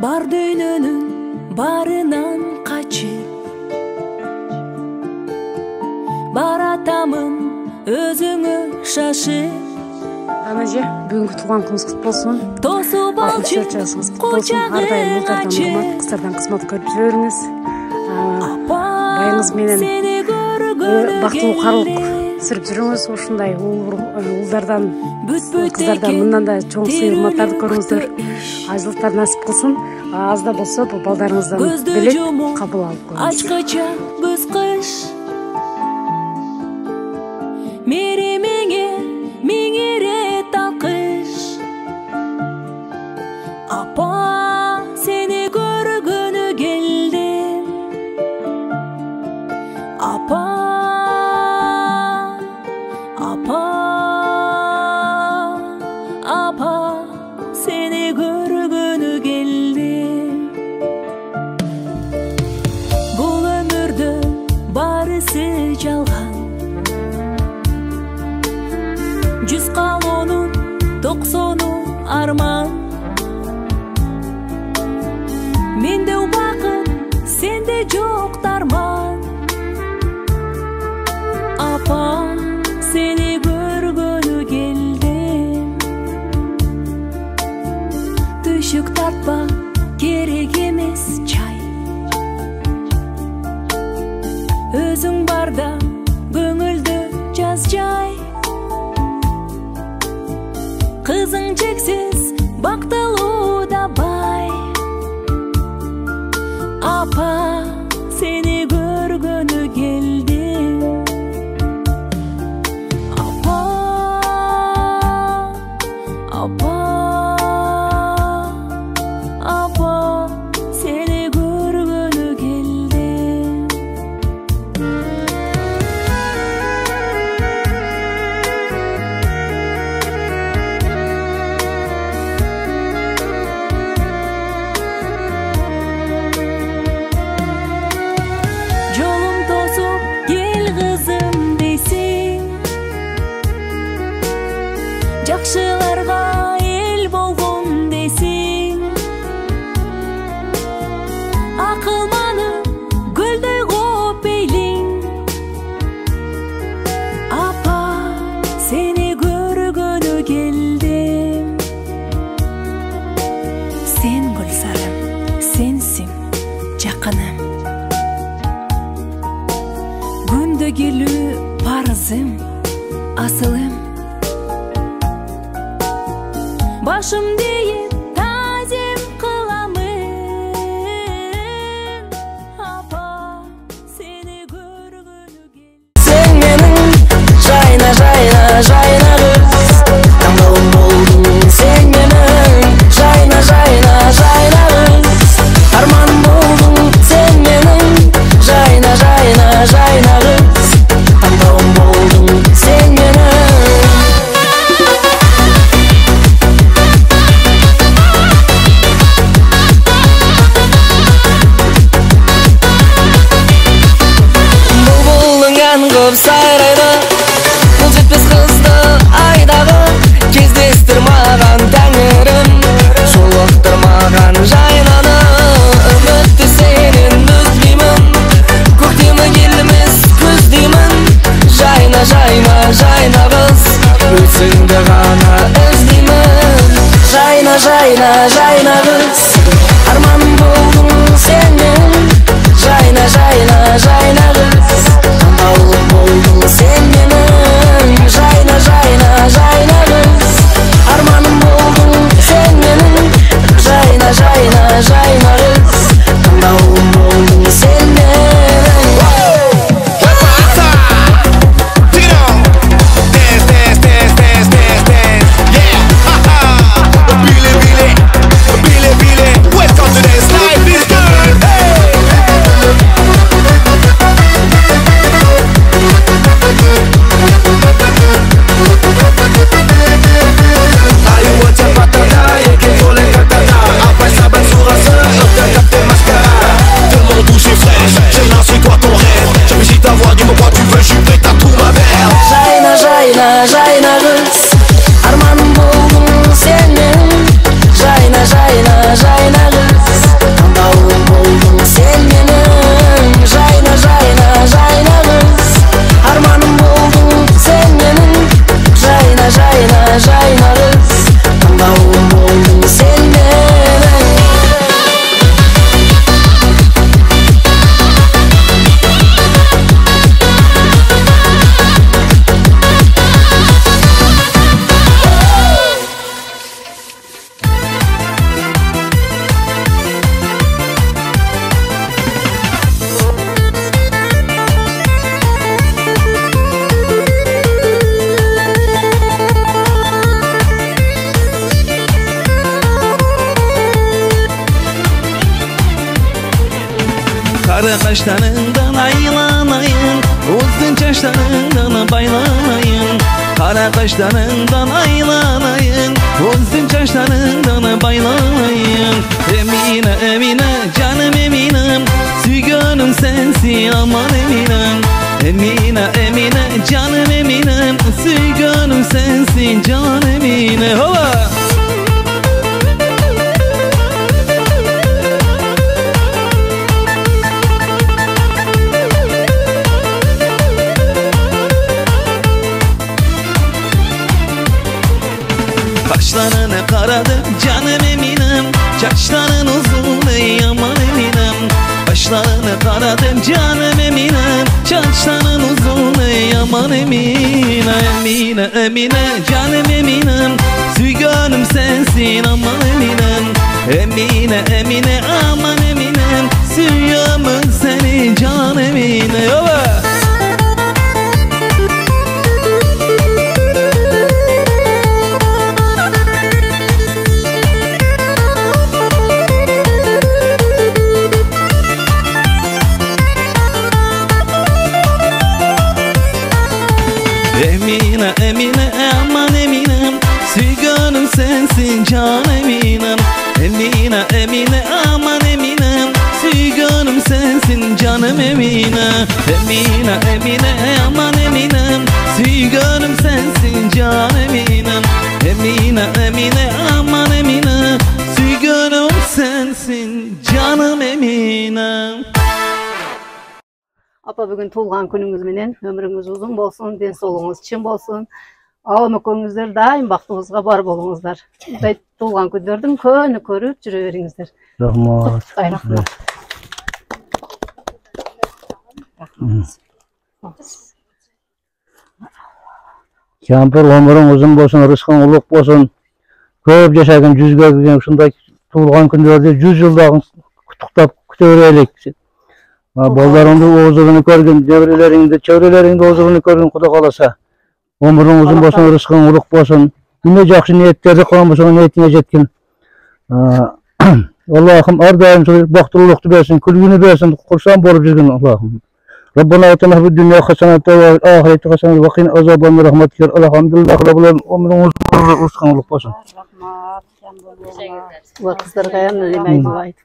бар дүйнөнүн барынан качып баратамын өзүңө шашып. Анаже, бүгүнкү туулган күнүңүз куту болсун. Тосуп алчы ардайым мылтардан кыздардан кызмат көрүп жүрүңүз. Байыңыз менен бактылуу карылык сүрүп жүрүңүз. Ушундай уулдардан, кыздардан мындан да чоң сыйырматтарды көрүңүздөр. Ажылыктар насип кылсын. Аз да болсо бул балдарыңыздан белек кабыл алып коюңуз. Ачкача көз кыш меремеңе меңирет алкыш. Апа, сени көргөнү келдим. Апа, апа, апа, сени көргөнү келдим. Бул өмүрдө барысы жалган. 100 калоонун 90 арман. Менде убакыт, сенде жок дарман. Апа, сени көргөнү келдим. Түшүк тартпа, керек эмес чай. Өзүң барда көңүлдө жаз жай. Кызың чексиз бактылуу да бай. Апа, сени көргөнү келдим. Апа, апа, апа, сени көргөнү келдим. Жолум тосуп кел кызым дейсиң. Жакшыларга эл болгон дейсиң. Акылманы гүлдөй коп эйлиң. Апа, сени көргөнү келдим. Сен гүлсарым, сенсиң жакыным. Күндө келүү парызым, асылым. Башым дейип тазим кыламын. Апа, сени көргөнү келдим. Сен менің жайна жайна жайна кыз, таңдауым болдың. Сен менің жайна жайна жайна кыз, арман болдың. Сен менің жайна жайна жайна кыз, таңдауым болдың. Сен менің көп сайрайды, бұл жетпес қызды айдағы. Кездестірмаған тәңірім, жолықтырмаған жайнаны. Үмітті сенен үзбеймін, көктемі келмес көздеймін. Жайна жайна жайна қыз, өзіңді ғана іздеймін. Жайна жайна жайна қыз, арман болдың сен мен. Жайна жайна жайна қыз, таңдаулым болдың сен менің. Жайна жайна жайна қыз, арманым болдың сен менің. Жайна жайна жайна қыз, таңдаулым болдың сен менің. Welcome to this life is good. Hey. Kara kaşlarından aylanayım, uzun çaşlarından baylanayım. Kara kaşlarından aylanayım, uzun çaşlarından baylanayım. Emine Emine canım Eminem, sügönüm sensin aman Eminem. Emine Emine canım Eminem, sügönüm sensin can Emine. Hova! Kaşlarını karadı canım Eminem, çaşların uzun ey aman Eminem. Kaşlarını karadı canım Eminem, çaşların uzun ey aman Emine. Emine Emine canım Eminem, sügönüm sensin aman Eminem. Emine Emine aman Eminem, sügönüm seni can Emine. Yova! Emine Emine aman Eminem, sügönüm sensin can Eminem. Emine Emine aman Eminem, sügönüm sensin canım Emine. Emine Emine aman Eminem, sügönüm sensin can Eminem. Emine Emine aman Emine, sügönüm sensin canım Eminem. Apa bugün tuğulgan gününgüz menen ömrüңүz uzun bolsun, densoğluğunuz çın bolsun. Ağa mököңүздөр daim baktığınızga bar bolуңуздар. Мындай туğulgan күндөрдүн көөнү көрүп жүрө бериңиздер. Rahmat. Rahmat. Kampir ömrüň uzun bolsun, rızkın uluk bolsun. Köp yaşagın, yüzgö kirgen uşunday tuğulgan kündörde 100 yıldagın kutuktap kütө bereylik. Bollarыңды ozurunu көрgün, çevreleringde ozurunu körgün Kuda kalasa. Ömrüň uzun bolsun, rızkın uluk bolsun. Yine jakşı niyetlerdi kılan bolsun, niyetine jetkin. Allah'ım her daim baktırılıqtı bersin, külgünü bersin, kursan bolup жүрgün Allah'ım. Rabbana atina fid dunya hasanatan ve fil ahireti hasanatan ve qina azaban rahmatik. Elhamdülillah rabbil alamin. Ömrüň uzun, rızkın uluk bolsun. Rahmat. Kızlar kayan ne demeyi dua et.